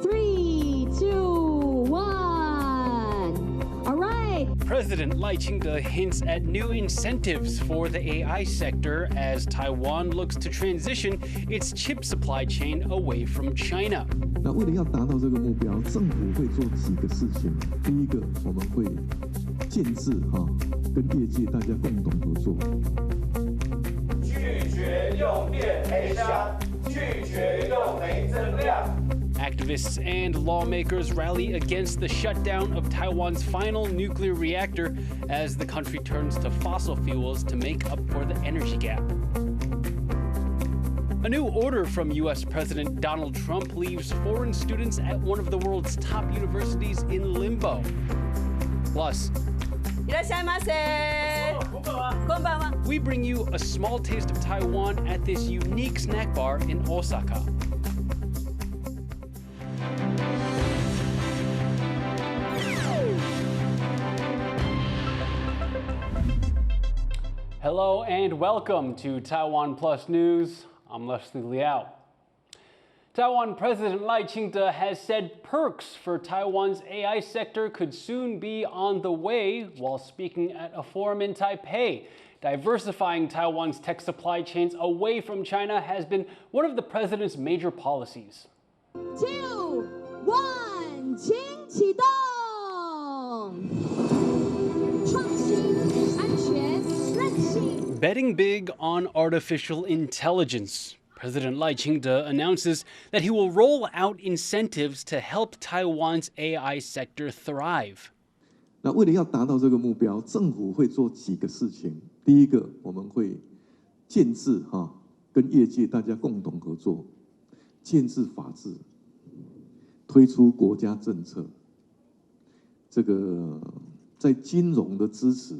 Three, two, one. All right. President Lai Ching-te hints at new incentives for the AI sector as Taiwan looks to transition its chip supply chain away from China. 那为了要达到这个目标，政府会做几个事情。第一个，我们会建制跟业界大家共同合作。拒绝用电黑箱，拒绝用煤增量。 Activists and lawmakers rally against the shutdown of Taiwan's final nuclear reactor as the country turns to fossil fuels to make up for the energy gap. A new order from U.S. President Donald Trump leaves foreign students at one of the world's top universities in limbo. Plus, we bring you a small taste of Taiwan at this unique snack bar in Osaka. Hello and welcome to Taiwan Plus News. I'm Liao. Taiwan President Lai Ching-te has said perks for Taiwan's AI sector could soon be on the way while speaking at a forum in Taipei. Diversifying Taiwan's tech supply chains away from China has been one of the president's major policies. 2, 1，请启动。创新、安全、韧性。 Betting big on artificial intelligence. President Lai Ching-te announces that he will roll out incentives to help Taiwan's AI sector thrive. 那为了要达到这个目标，政府会做几个事情。第一个，我们会建制跟业界大家共同合作，建制法治，推出国家政策。这个在金融的支持，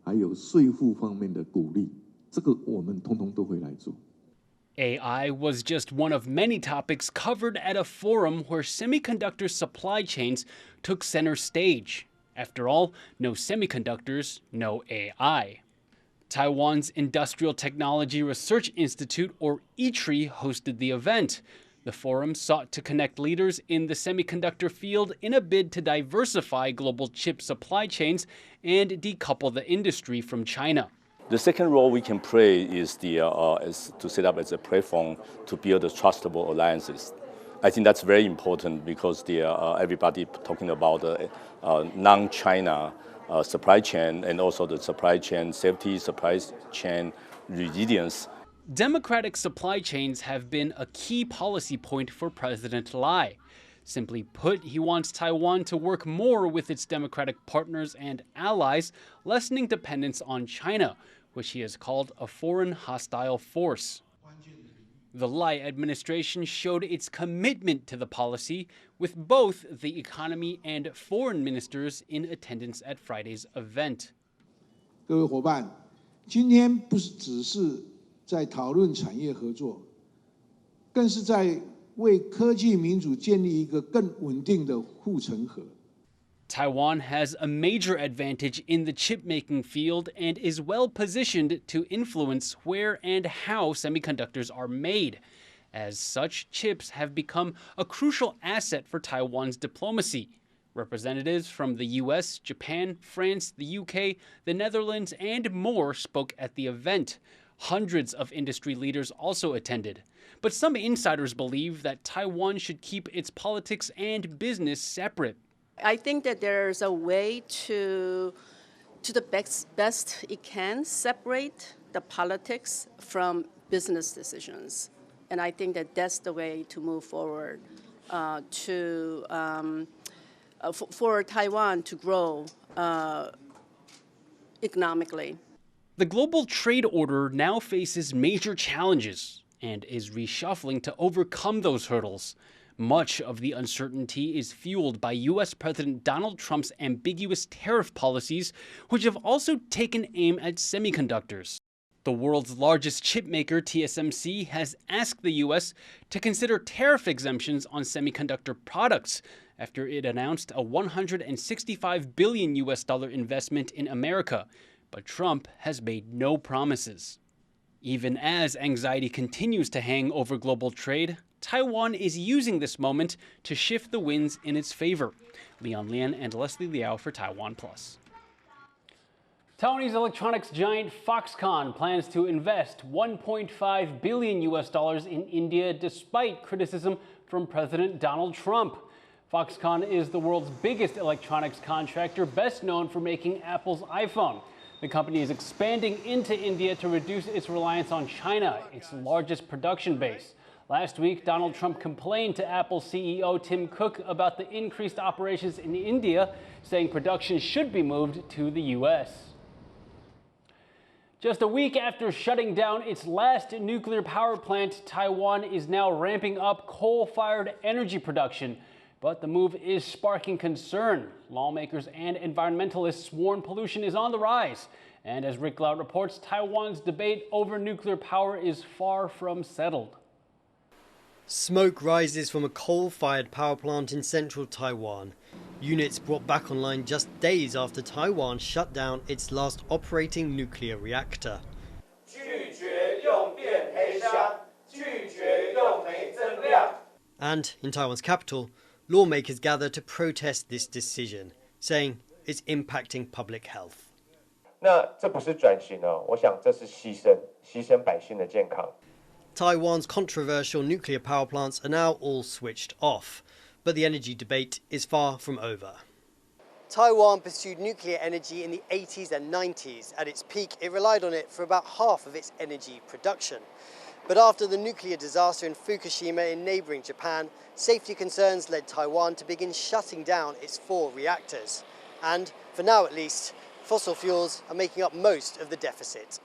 还有税负方面的鼓励，这个我们通通都会来做。 AI was just one of many topics covered at a forum where semiconductor supply chains took center stage. After all, no semiconductors, no AI. Taiwan's Industrial Technology Research Institute, or ITRI, hosted the event. The forum sought to connect leaders in the semiconductor field in a bid to diversify global chip supply chains and decouple the industry from China. The second role we can play is to set up as a platform to build trustable alliances. I think that's very important because everybody talking about the non-China supply chain and also the supply chain safety, supply chain resilience. Democratic supply chains have been a key policy point for President Lai. Simply put, he wants Taiwan to work more with its democratic partners and allies, lessening dependence on China, which he has called a foreign hostile force. The Lai administration showed its commitment to the policy, with both the economy and foreign ministers in attendance at Friday's event. 各位伙伴，今天不是只是在讨论产业合作，更是在为科技民主建立一个更稳定的护城河。 Taiwan has a major advantage in the chip-making field and is well positioned to influence where and how semiconductors are made. As such, chips have become a crucial asset for Taiwan's diplomacy. Representatives from the US, Japan, France, the UK, the Netherlands, and more spoke at the event. Hundreds of industry leaders also attended. But some insiders believe that Taiwan should keep its politics and business separate. I think that there's a way to the best it can separate the politics from business decisions. And I think that that's the way to move forward for Taiwan to grow economically. The global trade order now faces major challenges and is reshuffling to overcome those hurdles. Much of the uncertainty is fueled by U.S. President Donald Trump's ambiguous tariff policies, which have also taken aim at semiconductors. The world's largest chip maker, TSMC, has asked the U.S. to consider tariff exemptions on semiconductor products after it announced a $165 billion investment in America. But Trump has made no promises. Even as anxiety continues to hang over global trade, Taiwan is using this moment to shift the winds in its favor. Leon Lian and Leslie Liao for TaiwanPlus. Taiwanese electronics giant Foxconn plans to invest $1.5 billion in India despite criticism from President Donald Trump. Foxconn is the world's biggest electronics contractor, best known for making Apple's iPhone. The company is expanding into India to reduce its reliance on China, its largest production base. Last week, Donald Trump complained to Apple CEO Tim Cook about the increased operations in India, saying production should be moved to the U.S. Just a week after shutting down its last nuclear power plant, Taiwan is now ramping up coal-fired energy production. But the move is sparking concern. Lawmakers and environmentalists warn pollution is on the rise. And as Rick Liao reports, Taiwan's debate over nuclear power is far from settled. Smoke rises from a coal-fired power plant in central Taiwan. Units brought back online just days after Taiwan shut down its last operating nuclear reactor. And in Taiwan's capital, lawmakers gather to protest this decision, saying it's impacting public health. 那这不是转型哦，我想这是牺牲百姓的健康。 Taiwan's controversial nuclear power plants are now all switched off, but the energy debate is far from over. Taiwan pursued nuclear energy in the 80s and 90s. At its peak, it relied on it for about half of its energy production. But after the nuclear disaster in Fukushima in neighbouring Japan, safety concerns led Taiwan to begin shutting down its 4 reactors. And, for now at least, fossil fuels are making up most of the deficit.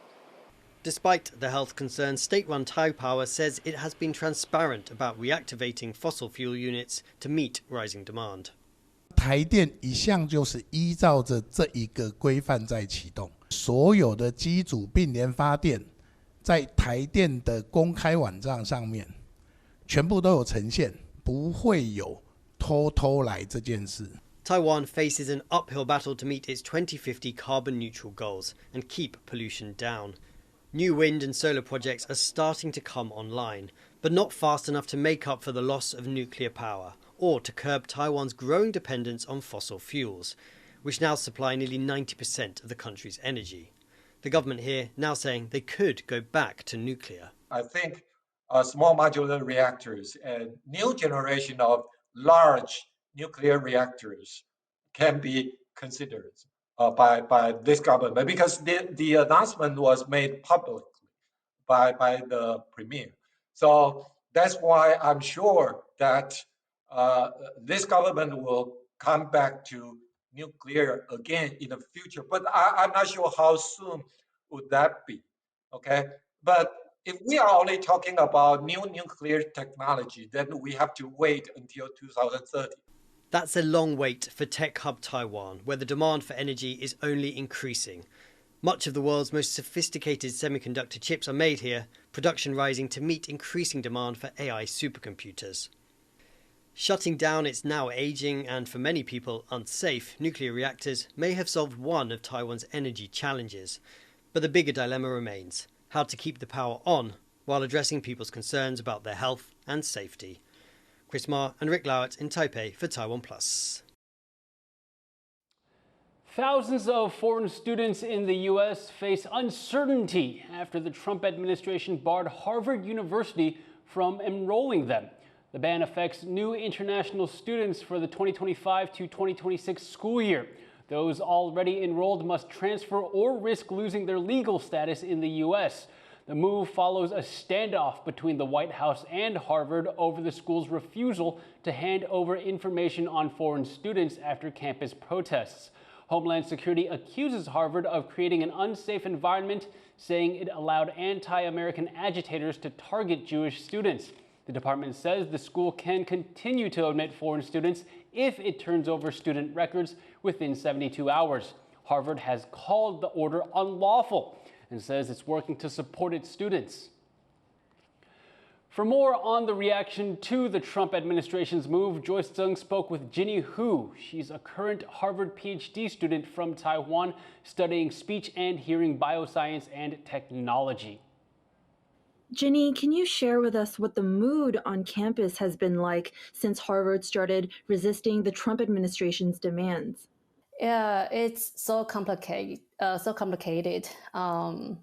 Despite the health concerns, state-run Taipower says it has been transparent about reactivating fossil fuel units to meet rising demand. 台电一向就是依照着这一个规范在启动，所有的机组并联发电在台电的公开网站上面全部都有呈现，不会有偷来这件事。 Taiwan faces an uphill battle to meet its 2050 carbon neutral goals and keep pollution down. New wind and solar projects are starting to come online, but not fast enough to make up for the loss of nuclear power or to curb Taiwan's growing dependence on fossil fuels, which now supply nearly 90% of the country's energy. The government here now saying they could go back to nuclear. I think small modular reactors and new generation of large nuclear reactors can be considered by this government, because the announcement was made publicly by the premier. So that's why I'm sure that this government will come back to nuclear again in the future. But I'm not sure how soon would that be, okay? But if we are only talking about new nuclear technology, then we have to wait until 2030. That's a long wait for Tech Hub Taiwan, where the demand for energy is only increasing. Much of the world's most sophisticated semiconductor chips are made here, production rising to meet increasing demand for AI supercomputers. Shutting down its now aging and, for many people, unsafe nuclear reactors may have solved one of Taiwan's energy challenges. But the bigger dilemma remains: how to keep the power on while addressing people's concerns about their health and safety. Chris Ma and Rick Liao in Taipei for TaiwanPlus. Thousands of foreign students in the U.S. face uncertainty after the Trump administration barred Harvard University from enrolling them. The ban affects new international students for the 2025 to 2026 school year. Those already enrolled must transfer or risk losing their legal status in the U.S. The move follows a standoff between the White House and Harvard over the school's refusal to hand over information on foreign students after campus protests. Homeland Security accuses Harvard of creating an unsafe environment, saying it allowed anti-American agitators to target Jewish students. The department says the school can continue to admit foreign students if it turns over student records within 72 hours. Harvard has called the order unlawful and says it's working to support its students. For more on the reaction to the Trump administration's move, Joyce Zeng spoke with Ginny Hu. She's a current Harvard PhD student from Taiwan studying speech and hearing bioscience and technology. Ginny, can you share with us what the mood on campus has been like since Harvard started resisting the Trump administration's demands? Yeah, it's so complicated. I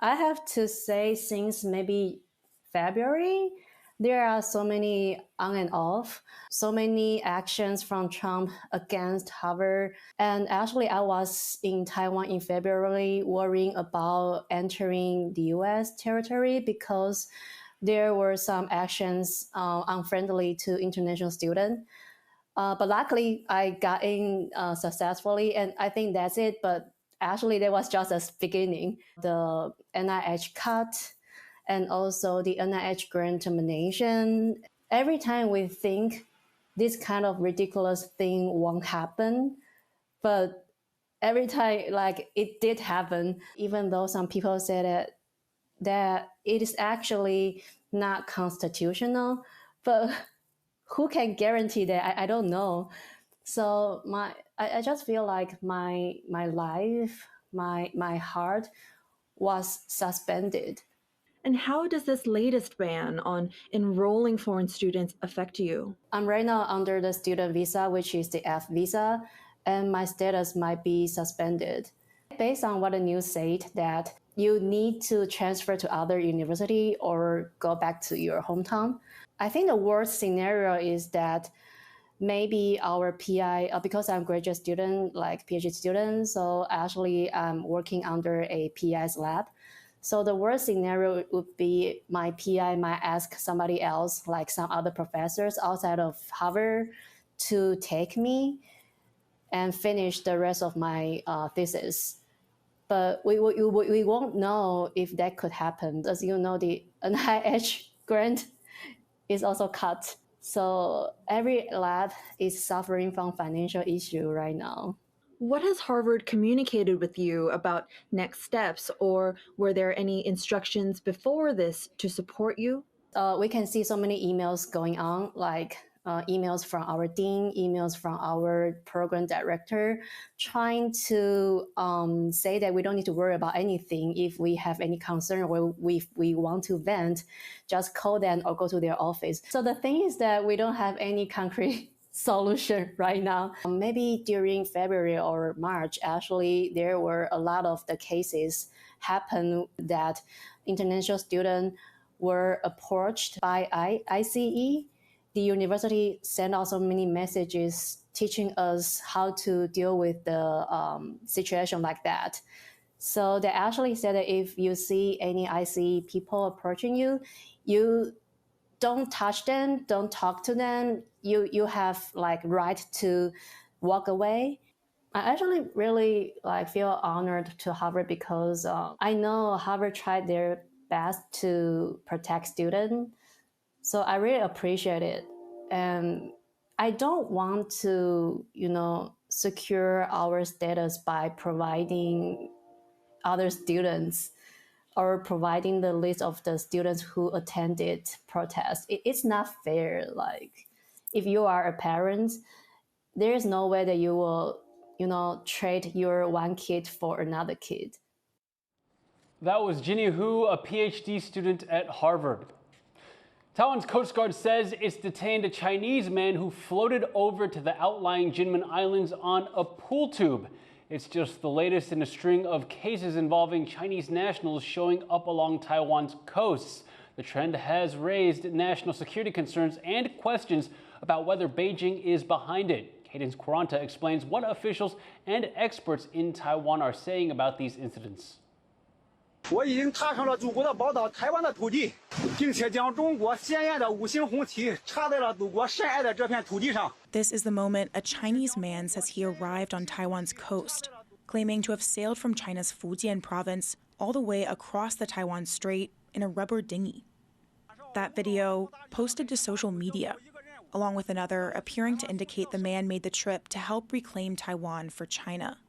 have to say, since maybe February, there are so many on and off, so many actions from Trump against Harvard. And actually, I was in Taiwan in February worrying about entering the US territory because there were some actions unfriendly to international students. But luckily, I got in successfully, and I think that's it. But actually, that was just a beginning. The NIH cut and also the NIH grant termination. Every time we think this kind of ridiculous thing won't happen, but every time, like, it did happen, even though some people said that it is actually not constitutional. But who can guarantee that? I don't know. So I just feel like my life, my heart was suspended. And how does this latest ban on enrolling foreign students affect you? I'm right now under the student visa, which is the F visa, and my status might be suspended. Based on what the news said, that you need to transfer to other university or go back to your hometown. I think the worst scenario is that maybe our PI, because I'm a graduate student, like PhD student, so actually I'm working under a PI's lab. So the worst scenario would be my PI might ask somebody else, like some other professors outside of Harvard, to take me and finish the rest of my thesis. But we won't know if that could happen. As you know, the NIH grant is also cut. So every lab is suffering from financial issue right now. What has Harvard communicated with you about next steps, or were there any instructions before this to support you? We can see so many emails going on, like emails from our dean, emails from our program director, trying to say that we don't need to worry about anything. If we have any concern or we want to vent, just call them or go to their office. So the thing is that we don't have any concrete solution right now. Maybe during February or March, actually, there were a lot of the cases happen that international students were approached by ICE. The university sent out so many messages teaching us how to deal with the situation like that. So they actually said that if you see any ICE people approaching you, you don't touch them, don't talk to them. You have like right to walk away. I actually really feel honored to Harvard because I know Harvard tried their best to protect students. So I really appreciate it. And I don't want to, secure our status by providing other students or providing the list of the students who attended protests. It's not fair. Like, if you are a parent, there is no way that you will, trade your one kid for another kid. That was Ginny Hu, a PhD student at Harvard. Taiwan's Coast Guard says it's detained a Chinese man who floated over to the outlying Jinmen Islands on a pool tube. It's just the latest in a string of cases involving Chinese nationals showing up along Taiwan's coasts. The trend has raised national security concerns and questions about whether Beijing is behind it. Cadence Quaranta explains what officials and experts in Taiwan are saying about these incidents. 我已经踏上了祖国的宝岛台湾的土地，并且将中国鲜艳的五星红旗插在了祖国深爱的这片土地上。 This is the moment a Chinese man says he arrived on Taiwan's coast, claiming to have sailed from China's Fujian province all the way across the Taiwan Strait in a rubber dinghy. That video, posted to social media, along with another appearing to indicate the man made the trip to help reclaim Taiwan for China.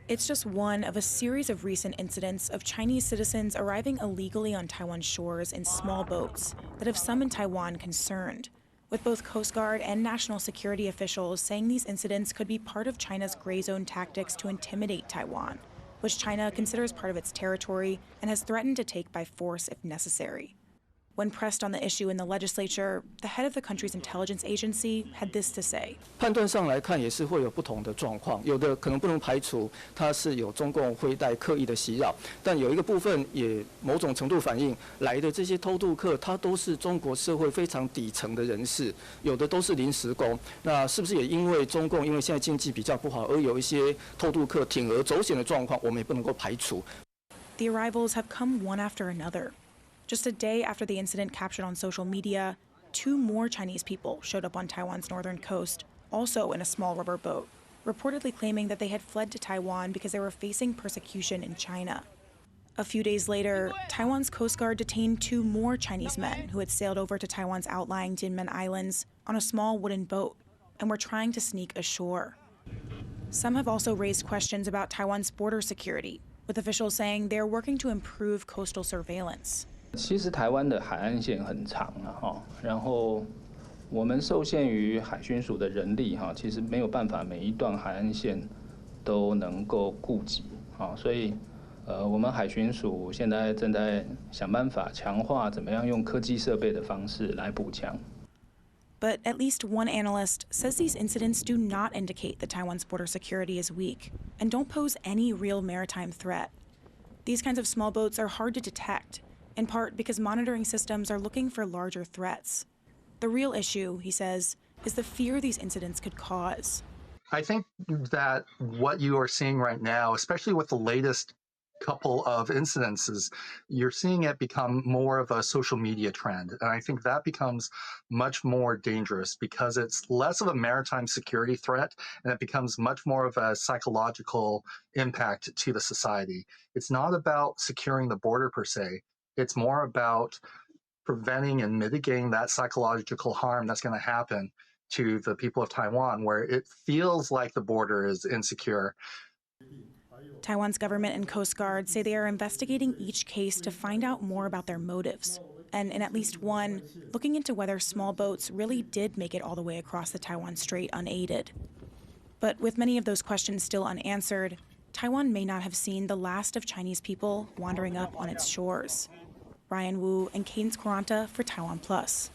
It's just one of a series of recent incidents of Chinese citizens arriving illegally on Taiwan shores in small boats that have some in Taiwan concerned, with both Coast Guard and national security officials saying these incidents could be part of China's gray zone tactics to intimidate Taiwan, which China considers part of its territory and has threatened to take by force if necessary. When pressed on the issue in the legislature, the head of the country's intelligence agency had this to say. 判断上来看，也是会有不同的状况，有的可能不能排除它是有中共灰带刻意的袭扰，但有一个部分也某种程度反映来的这些偷渡客，他都是中国社会非常底层的人士，有的都是临时工。那是不是也因为中共因为现在经济比较不好，而有一些偷渡客铤而走险的状况，我们也不能够排除。The arrivals have come one after another. Just a day after the incident captured on social media, 2 more Chinese people showed up on Taiwan's northern coast, also in a small rubber boat, reportedly claiming that they had fled to Taiwan because they were facing persecution in China. A few days later, Taiwan's Coast Guard detained 2 more Chinese men who had sailed over to Taiwan's outlying Jinmen Islands on a small wooden boat and were trying to sneak ashore. Some have also raised questions about Taiwan's border security, with officials saying they're working to improve coastal surveillance. 其实台湾的海岸线很长然后我们受限于海巡署的人力其实没有办法每一段海岸线都能够顾及所以我们海巡署现在正在想办法强化怎么样用科技设备的方式来补强。But at least one analyst says these incidents do not indicate that Taiwan's border security is weak and don't pose any real maritime threat. These kinds of small boats are hard to detect, in part because monitoring systems are looking for larger threats. The real issue, he says, is the fear these incidents could cause. I think that what you are seeing right now, especially with the latest couple of incidences, you're seeing it become more of a social media trend. And I think that becomes much more dangerous because it's less of a maritime security threat and it becomes much more of a psychological impact to the society. It's not about securing the border per se. It's more about preventing and mitigating that psychological harm that's going to happen to the people of Taiwan, where it feels like the border is insecure. Taiwan's government and Coast Guard say they are investigating each case to find out more about their motives, and in at least one, looking into whether small boats really did make it all the way across the Taiwan Strait unaided. But with many of those questions still unanswered, Taiwan may not have seen the last of Chinese people wandering up on its shores. Ryan Wu and Cadence Quaranta for TaiwanPlus.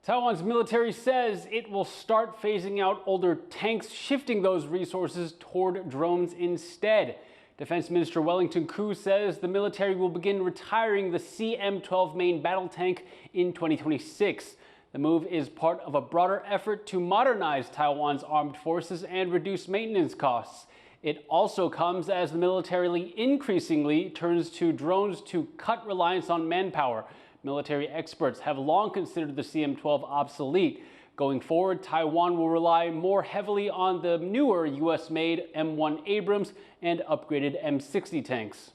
Taiwan's military says it will start phasing out older tanks, shifting those resources toward drones instead. Defense Minister Wellington Koo says the military will begin retiring the CM-12 main battle tank in 2026. The move is part of a broader effort to modernize Taiwan's armed forces and reduce maintenance costs. It also comes as the military increasingly turns to drones to cut reliance on manpower. Military experts have long considered the CM-12 obsolete. Going forward, Taiwan will rely more heavily on the newer U.S.-made M1 Abrams and upgraded M60 tanks.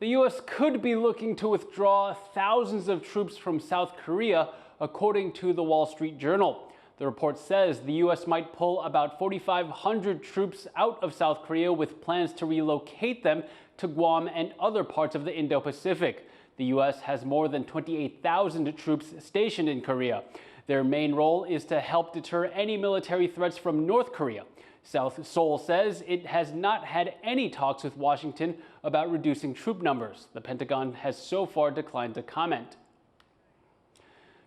The U.S. could be looking to withdraw thousands of troops from South Korea, according to the Wall Street Journal. The report says the U.S. might pull about 4,500 troops out of South Korea with plans to relocate them to Guam and other parts of the Indo-Pacific. The U.S. has more than 28,000 troops stationed in Korea. Their main role is to help deter any military threats from North Korea. South Seoul says it has not had any talks with Washington about reducing troop numbers. The Pentagon has so far declined to comment.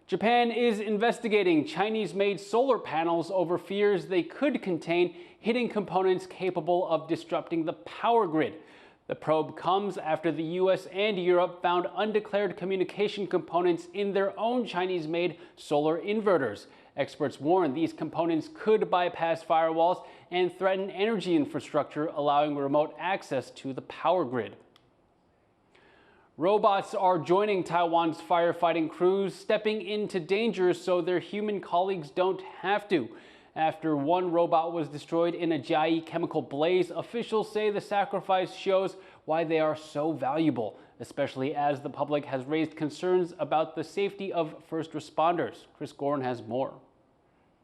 Japan is investigating Chinese-made solar panels over fears they could contain hidden components capable of disrupting the power grid. The probe comes after the U.S. and Europe found undeclared communication components in their own Chinese-made solar inverters. Experts warn these components could bypass firewalls and threaten energy infrastructure, allowing remote access to the power grid. Robots are joining Taiwan's firefighting crews, stepping into danger so their human colleagues don't have to. After one robot was destroyed in a Jiayi chemical blaze, officials say the sacrifice shows why they are so valuable, especially as the public has raised concerns about the safety of first responders. Chris Gorn has more.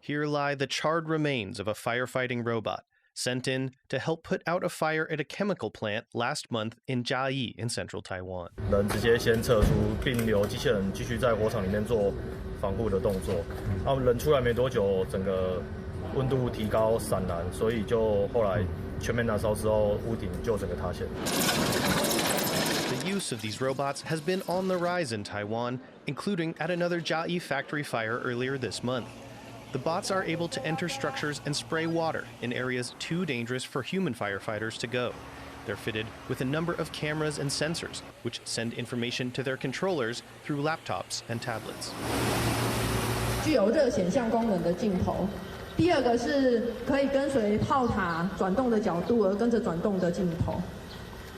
Here lie the charred remains of a firefighting robot sent in to help put out a fire at a chemical plant last month in Jiayi in central Taiwan. 人直接先撤出，并留机器人继续在火场里面做防护的动作。人出来没多久，整个温度提高闪燃，所以就后来全面燃烧之后，屋顶就整个塌陷。The use of these robots has been on the rise in Taiwan, including at another Jiayi factory fire earlier this month. The bots are able to enter structures and spray water in areas too dangerous for human firefighters to go. They're fitted with a number of cameras and sensors, which send information to their controllers through laptops and tablets. 具有热显像功能的镜头。第二个是可以跟随炮塔转动的角度而跟着转动的镜头。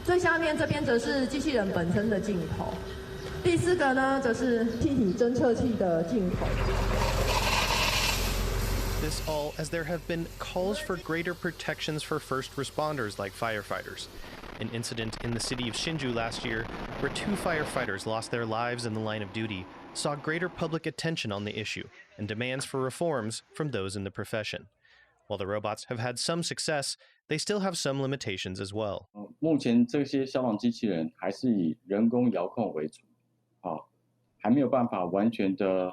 最下面这边则是机器人本身的镜头。第四个呢，则是气体侦测器的镜头。 This all as there have been calls for greater protections for first responders like firefighters. An incident in the city of Hsinchu last year, where 2 firefighters lost their lives in the line of duty, saw greater public attention on the issue and demands for reforms from those in the profession. While the robots have had some success, they still have some limitations as well. 目前这些消防机器人还是以人工遥控为主，还没有办法完全的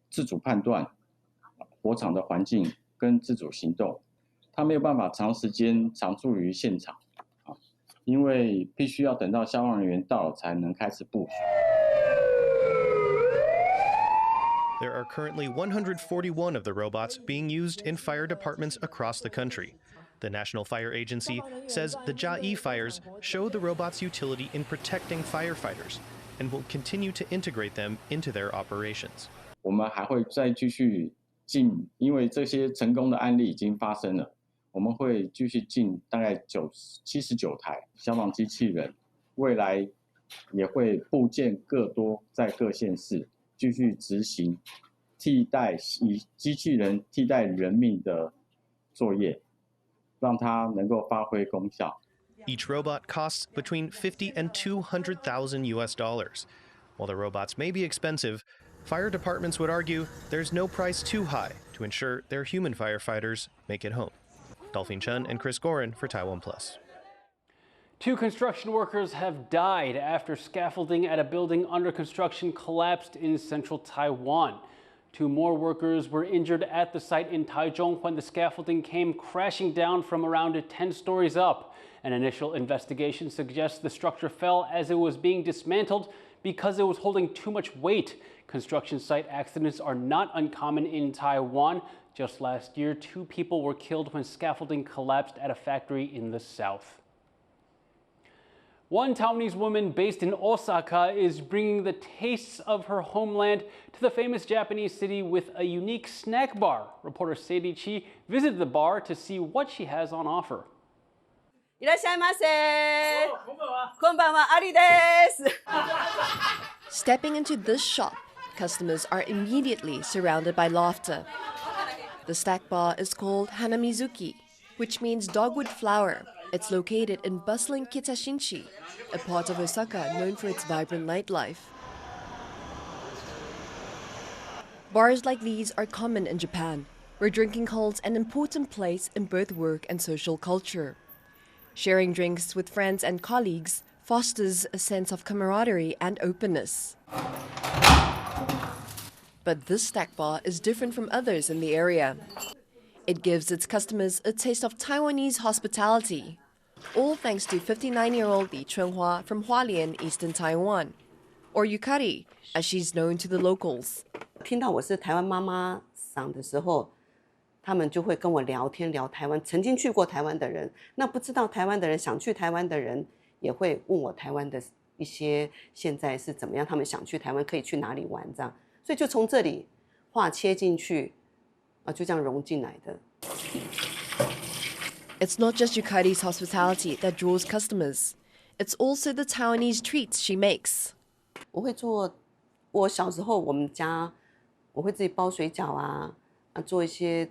自主判断 火场的环境跟自主行动，它没有办法长时间常驻于现场，因为必须要等到消防人员到了才能开始部署。There are currently 141 of the robots being used in fire departments across the country. The National Fire Agency says the Jiayi fires show the robots' utility in protecting firefighters and will continue to integrate them into their operations. 我们还会再继续 因为这些成功的案例已经发生了，我们会继续进大概79台消防机器人，未来也会部件各多在各县市继续执行以机器人替代人命的作业，让它能够发挥功效。 Each robot costs between $50,000 and $200,000 US. While the robots may be expensive, fire departments would argue there's no price too high to ensure their human firefighters make it home. Dolphin Chen and Chris Gorin for TaiwanPlus. 2 construction workers have died after scaffolding at a building under construction collapsed in central Taiwan. 2 more workers were injured at the site in Taichung when the scaffolding came crashing down from around 10 stories up. An initial investigation suggests the structure fell as it was being dismantled because it was holding too much weight. Construction site accidents are not uncommon in Taiwan. Just last year, 2 people were killed when scaffolding collapsed at a factory in the south. One Taiwanese woman based in Osaka is bringing the tastes of her homeland to the famous Japanese city with a unique snack bar. Reporter Sadie Chi visited the bar to see what she has on offer. いらっしゃいませ。こんばんは、アリです。Stepping into this shop, customers are immediately surrounded by laughter. The snack bar is called Hanamizuki, which means dogwood flower. It's located in bustling Kitashinchi, a part of Osaka known for its vibrant nightlife. Bars like these are common in Japan, where drinking holds an important place in both work and social culture. Sharing drinks with friends and colleagues fosters a sense of camaraderie and openness. But this snack bar is different from others in the area. It gives its customers a taste of Taiwanese hospitality, all thanks to 59-year-old Li Chunhua from Hualien, Eastern Taiwan, or Yukari, as she's known to the locals. 听到我是台湾妈妈桑的时候，他们就会跟我聊天聊台湾，曾经去过台湾的人，那不知道台湾的人想去台湾的人，也会问我台湾的一些现在是怎么样，他们想去台湾可以去哪里玩这样，所以就从这里话切进去，就这样融进来的。It's not just Yukari's hospitality that draws customers. It's also the Taiwanese treats she makes. 我会做，我小时候我们家我会自己包水饺啊，做一些。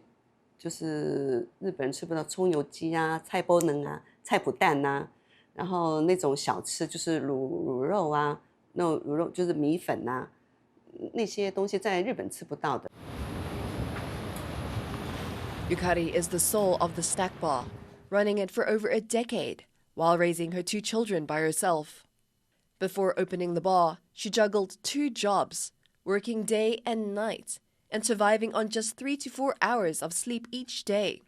就是日本人吃不到葱油鸡啊、菜包能啊、菜脯蛋啊，然后那种小吃就是卤肉啊，那种卤肉就是米粉啊，那些东西在日本吃不到的。Yukari is the soul of the snack bar, running it for over a decade while raising her 2 children by herself. Before opening the bar, she juggled 2 jobs, working day and night, and surviving on just 3 to 4 hours of sleep each day.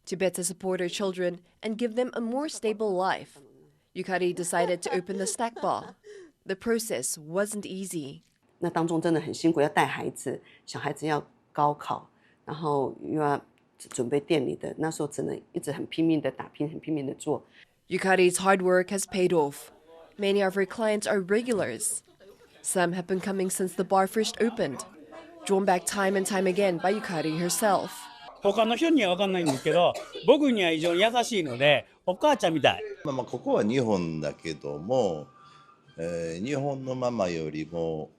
To better support her children and give them a more stable life, Yukari decided to open the snack bar. The process wasn't easy. 那当中真的很辛苦，要带孩子，小孩子要高考，然后又要准备店里的，那时候只能一直很拼命的打拼，很拼命的做。Yukari's hard work has paid off. Many of her clients are regulars. Some have been coming since the bar first opened, drawn back time and time again by Yukari herself. 他の人には分かんないんですけど、僕には非常に優しいので、お母ちゃんみたい。ここは日本だけども、日本のママよりも、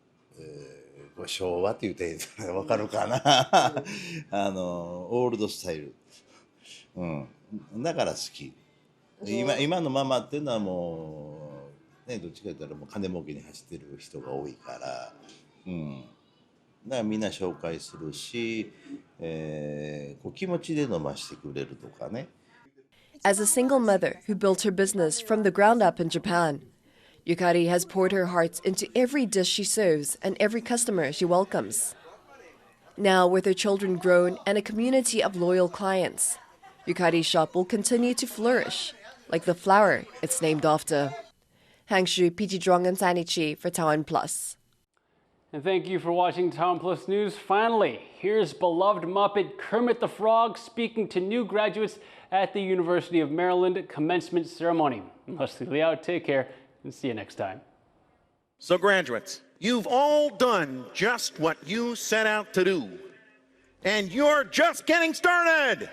昭和って言って分かるかなオールドスタイル、だから好き。今のママっていうのはもう、ね、どっちかと言ったらもう金儲けに走ってる人が多いから、だからみんな紹介するし、こう気持ちで飲ましてくれるとかね。As a single mother who built her business from the ground up in Japan, Yukari has poured her heart into every dish she serves and every customer she welcomes. Now, with her children grown and a community of loyal clients, Yukari's shop will continue to flourish, like the flower it's named after. Hangshu, PG Zhuang and Sanichi for TaiwanPlus. And thank you for watching TaiwanPlus News. Finally, here's beloved Muppet Kermit the Frog speaking to new graduates at the University of Maryland commencement ceremony. I'm Leslie Liao. Take care and see you next time. So graduates, you've all done just what you set out to do. And you're just getting started!